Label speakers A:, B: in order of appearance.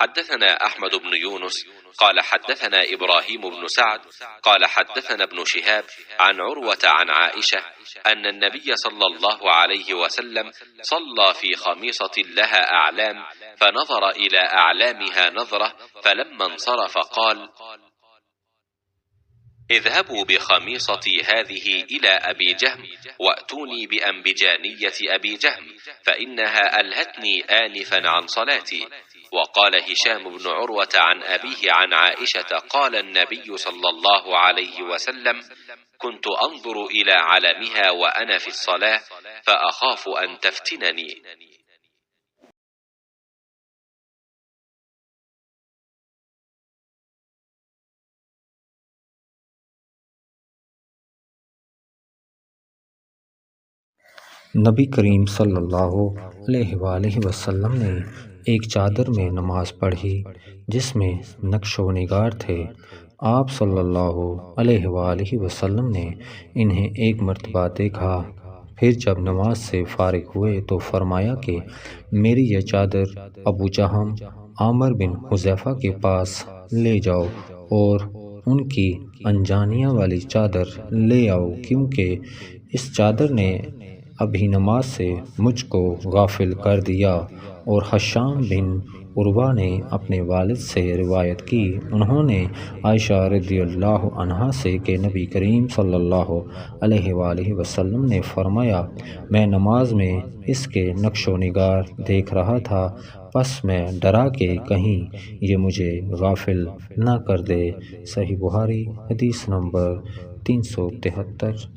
A: حدثنا أحمد بن يونس قال حدثنا إبراهيم بن سعد قال حدثنا ابن شهاب عن عروة عن عائشة أن النبي صلى الله عليه وسلم صلى في خميصة لها أعلام، فنظر إلى أعلامها نظرة، فلما انصرف قال: اذهبوا بخميصتي هذه إلى أبي جهم وأتوني بأنبجانية أبي جهم، فإنها ألهتني آنفا عن صلاتي. وقال هشام بن عروة عن أبيه عن عائشة قال النبي صلى الله عليه وسلم: كنت أنظر إلى علمها وأنا في الصلاة فأخاف أن تفتنني.
B: नबी करीम सल्लल्लाहु अलैहि वसल्लम ने एक चादर में नमाज पढ़ी जिसमें नक्शो निगार थे। आप सल्लल्लाहु अलैहि वसल्लम ने इन्हें एक मर्तबा देखा। फिर जब नमाज से फारिग हुए तो फरमाया कि मेरी यह चादर अबू जहम आमर बिन हुज़ैफा के पास ले जाओ और उनकी अंजानिया वाली चादर ले आओ, क्योंकि इस चादर ने अभी नमाज से मुझको गाफिल कर दिया। और हशाम बिन उर्वा ने अपने वालिद से रिवायत की, उन्होंने आयशा रज़ियल्लाहु अन्हा से कि नबी करीम सल्लल्लाहु अलैहि वसल्लम ने फरमाया, मैं नमाज में इसके नक्शो निगार देख रहा था, बस मैं डरा कि कहीं ये मुझे गाफिल न कर दे। सही बुखारी हदीस नंबर 373।